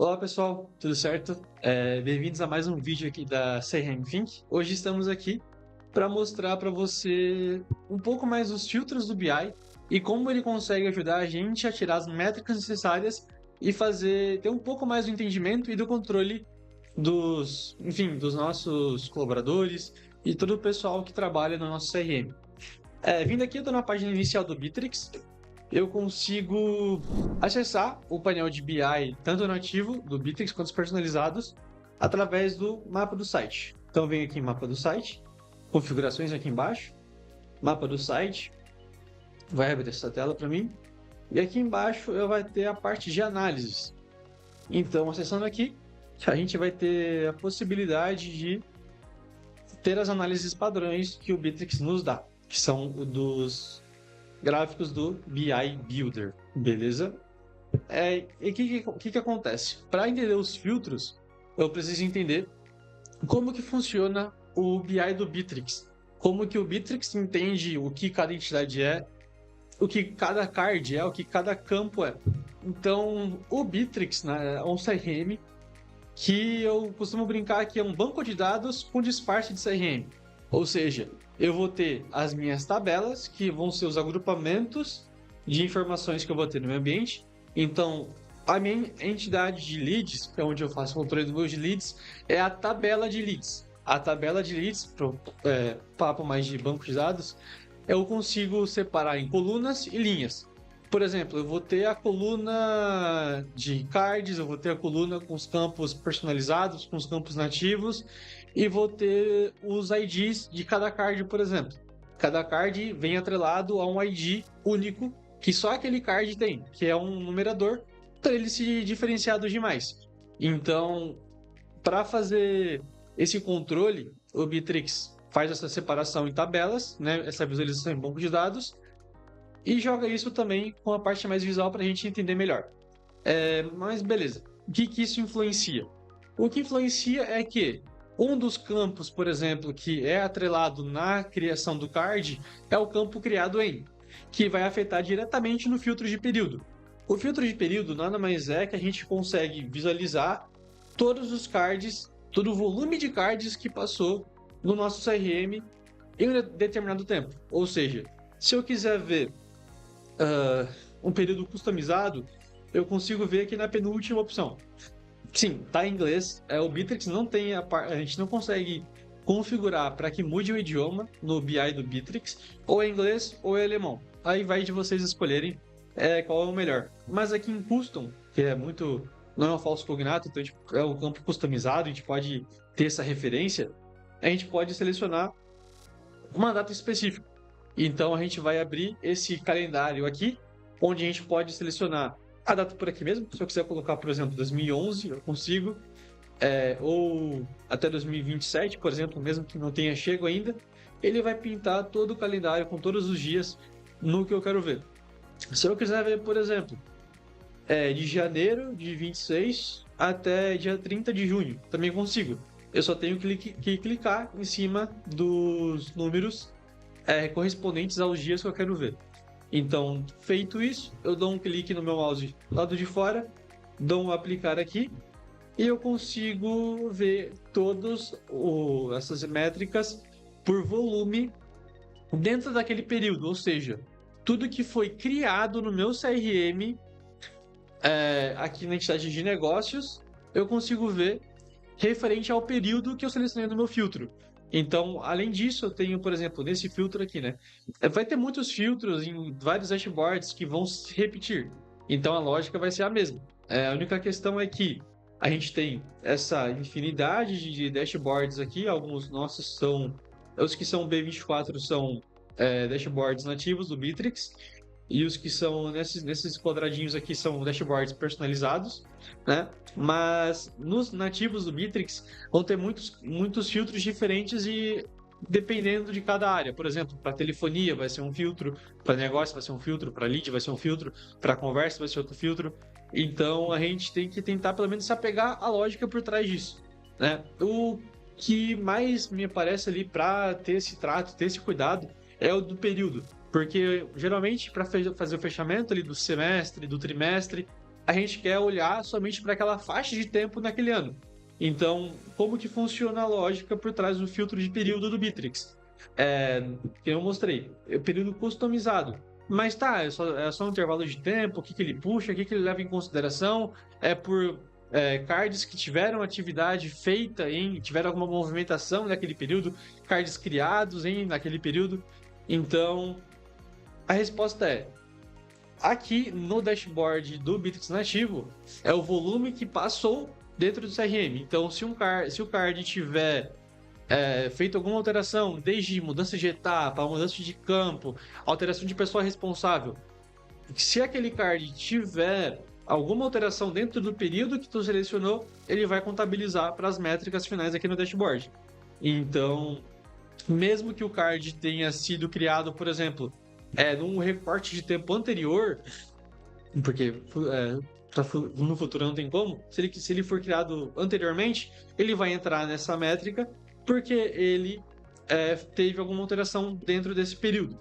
Olá pessoal, tudo certo? Bem-vindos a mais um vídeo aqui da CRM Think. Hoje estamos aqui para mostrar para você um pouco mais dos filtros do BI e como ele consegue ajudar a gente a tirar as métricas necessárias e ter um pouco mais do entendimento e do controle dos nossos colaboradores e todo o pessoal que trabalha no nosso CRM. Vindo aqui, eu estou na página inicial do Bitrix. Eu consigo acessar o painel de BI, tanto nativo do Bitrix quanto os personalizados, através do mapa do site. Então, venho aqui em mapa do site, configurações aqui embaixo, mapa do site, vai abrir essa tela para mim, e aqui embaixo eu vai ter a parte de análises. Então, acessando aqui, a gente vai ter a possibilidade de ter as análises padrões que o Bitrix nos dá, que são dos gráficos do BI Builder, beleza? E o que acontece? Para entender os filtros, eu preciso entender como que funciona o BI do Bitrix. Como que o Bitrix entende o que cada entidade é, o que cada card é, o que cada campo é. Então, o Bitrix, né, é um CRM que eu costumo brincar que é um banco de dados com disfarce de CRM. Ou seja, eu vou ter as minhas tabelas, que vão ser os agrupamentos de informações que eu vou ter no meu ambiente. Então, a minha entidade de leads, que é onde eu faço o controle dos meus leads, é a tabela de leads. A tabela de leads, papo mais de banco de dados, eu consigo separar em colunas e linhas. Por exemplo, eu vou ter a coluna de cards, eu vou ter a coluna com os campos personalizados, com os campos nativos, e vou ter os IDs de cada card, por exemplo. Cada card vem atrelado a um ID único, que só aquele card tem, que é um numerador, para ele se diferenciar dos demais. Então, para fazer esse controle, o Bitrix faz essa separação em tabelas, né, essa visualização em banco de dados, e joga isso também com a parte mais visual para a gente entender melhor. Mas beleza, o que isso influencia? O que influencia é que um dos campos, por exemplo, que é atrelado na criação do card é o campo criado em, que vai afetar diretamente no filtro de período. O filtro de período nada mais é que a gente consegue visualizar todos os cards, todo o volume de cards que passou no nosso CRM em um determinado tempo. Ou seja, se eu quiser ver um período customizado, eu consigo ver aqui na penúltima opção. Sim, tá em inglês. O Bitrix não tem a gente não consegue configurar para que mude o idioma no BI do Bitrix, ou é inglês ou é alemão. Aí vai de vocês escolherem qual é o melhor. Mas aqui em Custom, que não é um falso cognato, então é um campo customizado, a gente pode ter essa referência, a gente pode selecionar uma data específica. Então a gente vai abrir esse calendário aqui, onde a gente pode selecionar a data por aqui mesmo. Se eu quiser colocar, por exemplo, 2011, eu consigo. Ou até 2027, por exemplo, mesmo que não tenha chego ainda. Ele vai pintar todo o calendário com todos os dias no que eu quero ver. Se eu quiser ver, por exemplo, de janeiro de 26 até dia 30 de junho, também consigo. Eu só tenho que clicar em cima dos números correspondentes aos dias que eu quero ver. Então, feito isso, eu dou um clique no meu mouse do lado de fora, dou um aplicar aqui e eu consigo ver todas essas métricas por volume dentro daquele período. Ou seja, tudo que foi criado no meu CRM, aqui na entidade de negócios, eu consigo ver referente ao período que eu selecionei no meu filtro. Então, além disso, eu tenho, por exemplo, nesse filtro aqui, né? Vai ter muitos filtros em vários dashboards que vão se repetir. Então, a lógica vai ser a mesma. A única questão é que a gente tem essa infinidade de dashboards aqui. Alguns nossos os que são B24 são dashboards nativos do Bitrix. E os que são nesses quadradinhos aqui são dashboards personalizados, né? Mas nos nativos do Bitrix vão ter muitos filtros diferentes e dependendo de cada área. Por exemplo, para telefonia vai ser um filtro, para negócio vai ser um filtro, para lead vai ser um filtro, para conversa vai ser outro filtro. Então a gente tem que tentar pelo menos se apegar à lógica por trás disso, né? O que mais me aparece ali para ter esse trato, ter esse cuidado é o do período. Porque geralmente, para fazer o fechamento ali do semestre, do trimestre, a gente quer olhar somente para aquela faixa de tempo naquele ano. Então, como que funciona a lógica por trás do filtro de período do Bittrex? Que eu mostrei, é o período customizado. Mas tá, é só um intervalo de tempo, o que ele puxa, o que ele leva em consideração, é por cards que tiveram atividade feita tiveram alguma movimentação naquele período, cards criados naquele período. Então, a resposta é: aqui no dashboard do Bittrex nativo, é o volume que passou dentro do CRM. Então, se o card tiver feito alguma alteração, desde mudança de etapa, mudança de campo, alteração de pessoa responsável, se aquele card tiver alguma alteração dentro do período que tu selecionou, ele vai contabilizar para as métricas finais aqui no dashboard. Então, mesmo que o card tenha sido criado, por exemplo, num recorte de tempo anterior, porque no futuro não tem como, se ele for criado anteriormente, ele vai entrar nessa métrica porque ele teve alguma alteração dentro desse período.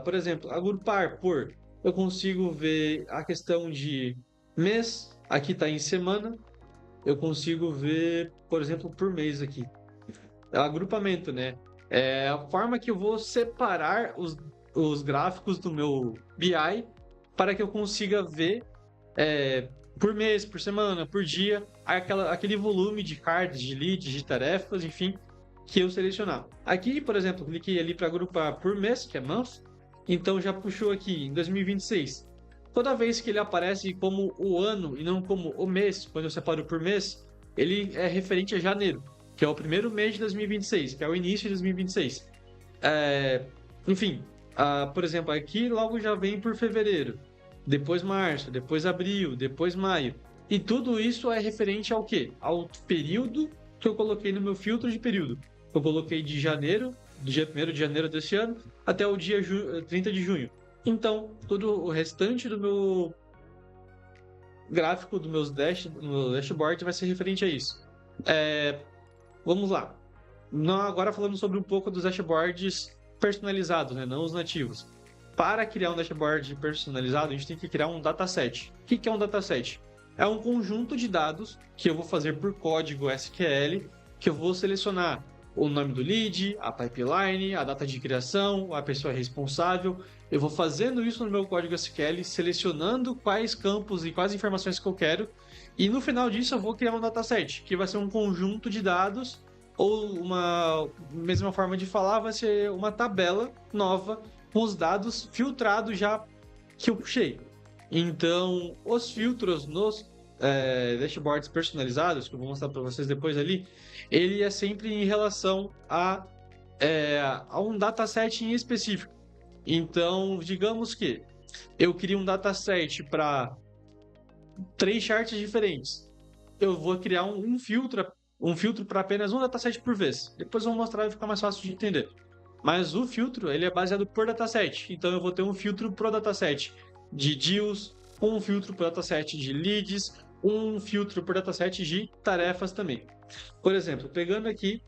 Por exemplo, agrupar por, eu consigo ver a questão de mês, aqui está em semana, eu consigo ver, por exemplo, por mês aqui. Agrupamento, né? É a forma que eu vou separar os gráficos do meu BI para que eu consiga ver por mês, por semana, por dia, aquele volume de cards, de leads, de tarefas, enfim, que eu selecionar. Aqui, por exemplo, cliquei ali para agrupar por mês, que é month, então já puxou aqui em 2026. Toda vez que ele aparece como o ano e não como o mês, quando eu separo por mês, ele é referente a janeiro, que é o primeiro mês de 2026, que é o início de 2026. Enfim, por exemplo, aqui logo já vem por fevereiro, depois março, depois abril, depois maio. E tudo isso é referente ao quê? Ao período que eu coloquei no meu filtro de período. Eu coloquei de janeiro, do dia 1º de janeiro desse ano, até o dia 30 de junho. Então, todo o restante do meu gráfico, do meu dashboard vai ser referente a isso. Vamos lá. Agora falando sobre um pouco dos dashboards personalizados, né? Não os nativos. Para criar um dashboard personalizado, a gente tem que criar um dataset. O que é um dataset? É um conjunto de dados que eu vou fazer por código SQL, que eu vou selecionar o nome do lead, a pipeline, a data de criação, a pessoa responsável. Eu vou fazendo isso no meu código SQL, selecionando quais campos e quais informações que eu quero. E no final disso eu vou criar um dataset, que vai ser um conjunto de dados, ou uma mesma forma de falar, vai ser uma tabela nova com os dados filtrados já que eu puxei. Então, os filtros nos dashboards personalizados, que eu vou mostrar para vocês depois ali, ele é sempre em relação a um dataset em específico. Então, digamos que eu crio um dataset para 3 charts diferentes. Eu vou criar um filtro para apenas um dataset por vez. Depois eu vou mostrar e ficar mais fácil de entender. Mas o filtro ele é baseado por dataset. Então eu vou ter um filtro pro dataset de deals, um filtro pro dataset de leads, um filtro por dataset de tarefas também. Por exemplo, pegando aqui,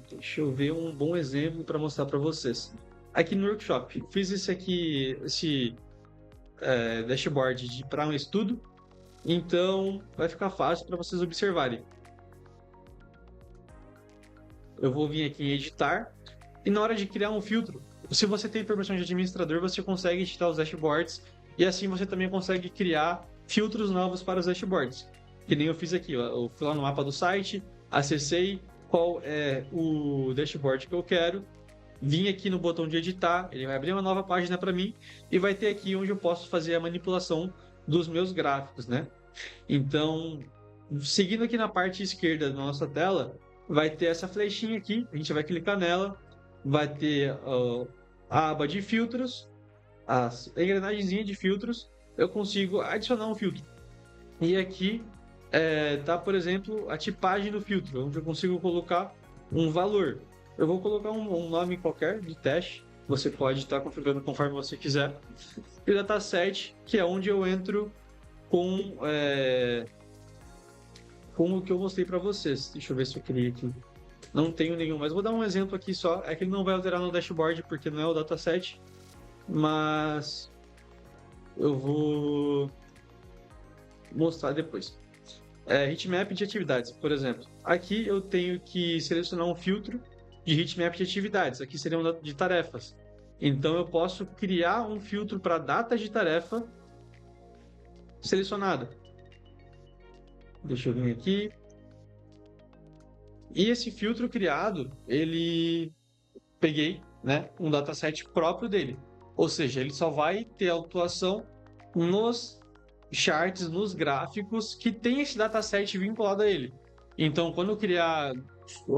deixa eu ver um bom exemplo para mostrar para vocês. Aqui no workshop, fiz esse dashboard para um estudo, então vai ficar fácil para vocês observarem. Eu vou vir aqui em editar, e na hora de criar um filtro, se você tem permissão de administrador, você consegue editar os dashboards, e assim você também consegue criar filtros novos para os dashboards. Que nem eu fiz aqui, ó. Eu fui lá no mapa do site, acessei qual é o dashboard que eu quero, vim aqui no botão de editar, ele vai abrir uma nova página para mim, e vai ter aqui onde eu posso fazer a manipulação dos meus gráficos, né? Então, seguindo aqui na parte esquerda da nossa tela, vai ter essa flechinha aqui, a gente vai clicar nela, vai ter a aba de filtros, a engrenagemzinha de filtros, eu consigo adicionar um filtro. E aqui tá, por exemplo, a tipagem do filtro, onde eu consigo colocar um valor. Eu vou colocar um nome qualquer de teste, você pode estar configurando conforme você quiser. E o dataset, que é onde eu entro com o que eu mostrei para vocês. Deixa eu ver se eu criei aqui. Não tenho nenhum, mas vou dar um exemplo aqui só. É que ele não vai alterar no dashboard porque não é o dataset, mas eu vou mostrar depois. Heatmap de atividades, por exemplo. Aqui eu tenho que selecionar um filtro de heatmap de atividades. Aqui seria um de tarefas. Então eu posso criar um filtro para data de tarefa selecionada. Deixa eu vir aqui. E esse filtro criado, peguei, né, um dataset próprio dele. Ou seja, ele só vai ter atuação nos charts, nos gráficos que tem esse dataset vinculado a ele. Então, quando eu criar,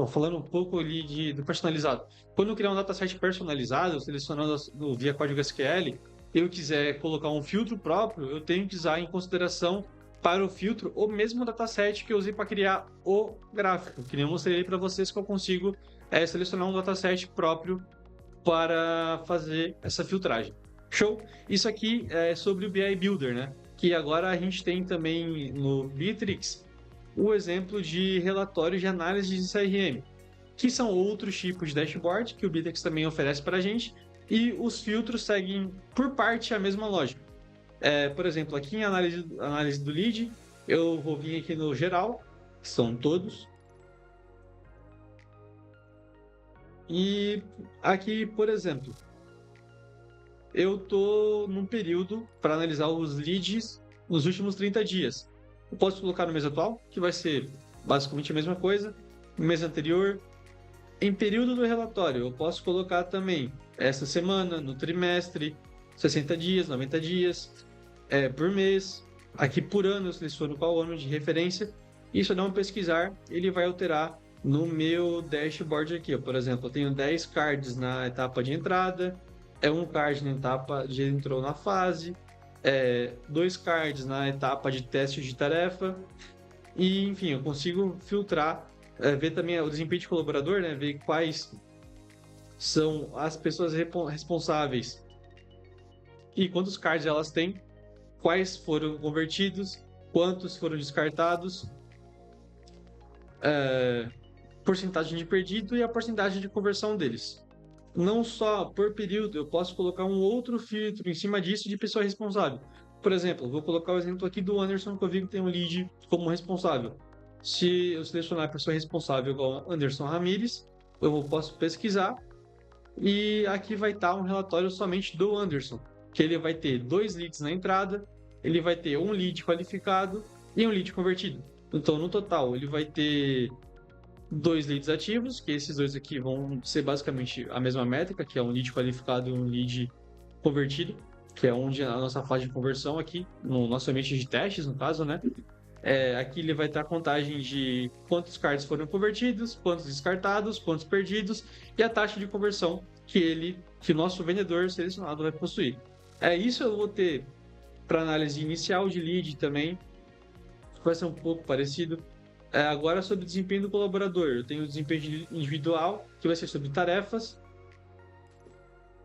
falando um pouco ali do personalizado, quando eu criar um dataset personalizado, selecionando via código SQL, eu quiser colocar um filtro próprio, eu tenho que usar em consideração para o filtro o mesmo dataset que eu usei para criar o gráfico, que nem eu mostrei para vocês que eu consigo selecionar um dataset próprio para fazer essa filtragem. Show? Isso aqui é sobre o BI Builder, né? Que agora a gente tem também no Bitrix o exemplo de relatórios de análise de CRM, que são outros tipos de dashboard que o Bitrix também oferece para a gente, e os filtros seguem por parte a mesma lógica. Por exemplo, aqui em análise do lead, eu vou vir aqui no geral, que são todos. E aqui, por exemplo, eu estou num período para analisar os leads nos últimos 30 dias. Eu posso colocar no mês atual, que vai ser basicamente a mesma coisa, no mês anterior. Em período do relatório, eu posso colocar também essa semana, no trimestre, 60 dias, 90 dias, por mês. Aqui por ano eu seleciono qual ano de referência. E se eu dar um pesquisar, ele vai alterar no meu dashboard aqui. Por exemplo, eu tenho 10 cards na etapa de entrada, um card na etapa de entrou na fase, 2 cards na etapa de teste de tarefa. E, enfim, eu consigo filtrar, ver também o desempenho de colaborador, né? Ver quais são as pessoas responsáveis e quantos cards elas têm, quais foram convertidos, quantos foram descartados, porcentagem de perdido e a porcentagem de conversão deles. Não só por período, eu posso colocar um outro filtro em cima disso de pessoa responsável. Por exemplo, vou colocar o exemplo aqui do Anderson, que eu vi que tem um lead como responsável. Se eu selecionar a pessoa responsável igual Anderson Ramírez, eu posso pesquisar e aqui vai estar um relatório somente do Anderson, que ele vai ter 2 leads na entrada, ele vai ter um lead qualificado e um lead convertido. Então, no total, ele vai ter 2 leads ativos, que esses dois aqui vão ser basicamente a mesma métrica, que é um lead qualificado e um lead convertido, que é onde a nossa fase de conversão aqui, no nosso ambiente de testes, no caso, né? Aqui ele vai ter a contagem de quantos cards foram convertidos, quantos descartados, quantos perdidos e a taxa de conversão que o nosso vendedor selecionado vai possuir. Isso eu vou ter para análise inicial de lead também, vai ser um pouco parecido. Agora sobre o desempenho do colaborador, eu tenho o desempenho individual, que vai ser sobre tarefas,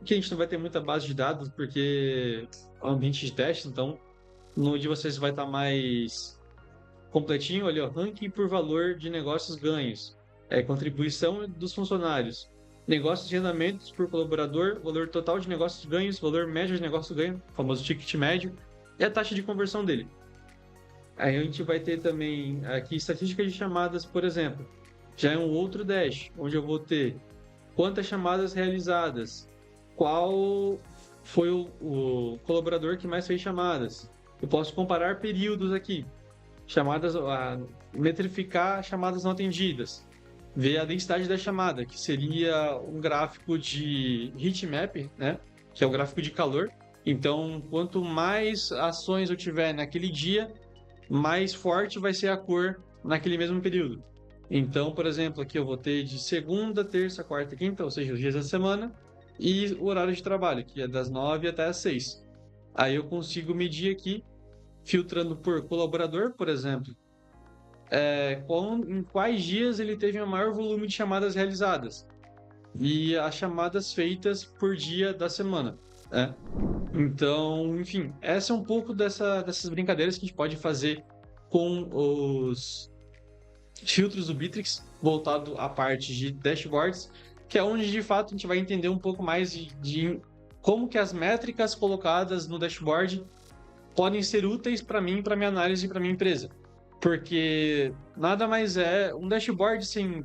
que a gente não vai ter muita base de dados, porque é um ambiente de teste, então no de vocês vai estar mais completinho ali, ó, ranking por valor de negócios ganhos, contribuição dos funcionários, negócios de andamentos por colaborador, valor total de negócios ganhos, valor médio de negócio ganho, famoso ticket médio, e a taxa de conversão dele. Aí a gente vai ter também aqui estatísticas de chamadas, por exemplo. Já é um outro dash, onde eu vou ter quantas chamadas realizadas, qual foi o colaborador que mais fez chamadas. Eu posso comparar períodos aqui, metrificar chamadas não atendidas, ver a densidade da chamada, que seria um gráfico de heatmap, né? Que é o gráfico de calor. Então, quanto mais ações eu tiver naquele dia, mais forte vai ser a cor naquele mesmo período. Então, por exemplo, aqui eu vou ter de segunda, terça, quarta e quinta, ou seja, os dias da semana, e o horário de trabalho, que é das 9 até as 6. Aí eu consigo medir aqui, filtrando por colaborador, por exemplo, em quais dias ele teve o maior volume de chamadas realizadas e as chamadas feitas por dia da semana, né? Então, enfim, essa é um pouco dessas brincadeiras que a gente pode fazer com os filtros do Bitrix, voltado à parte de dashboards, que é onde de fato a gente vai entender um pouco mais de como que as métricas colocadas no dashboard podem ser úteis para mim, para minha análise e para minha empresa. Porque nada mais é um dashboard sem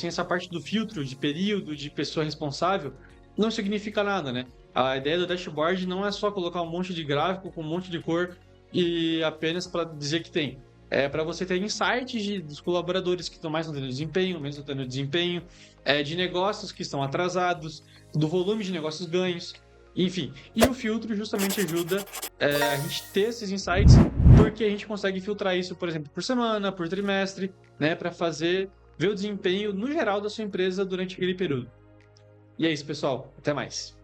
essa parte do filtro, de período, de pessoa responsável, não significa nada, né? A ideia do dashboard não é só colocar um monte de gráfico com um monte de cor e apenas para dizer que tem. É para você ter insights dos colaboradores que estão mais tendo desempenho, menos tendo desempenho, de negócios que estão atrasados, do volume de negócios ganhos, enfim. E o filtro justamente ajuda a gente ter esses insights, porque a gente consegue filtrar isso, por exemplo, por semana, por trimestre, né, para ver o desempenho no geral da sua empresa durante aquele período. E é isso, pessoal. Até mais.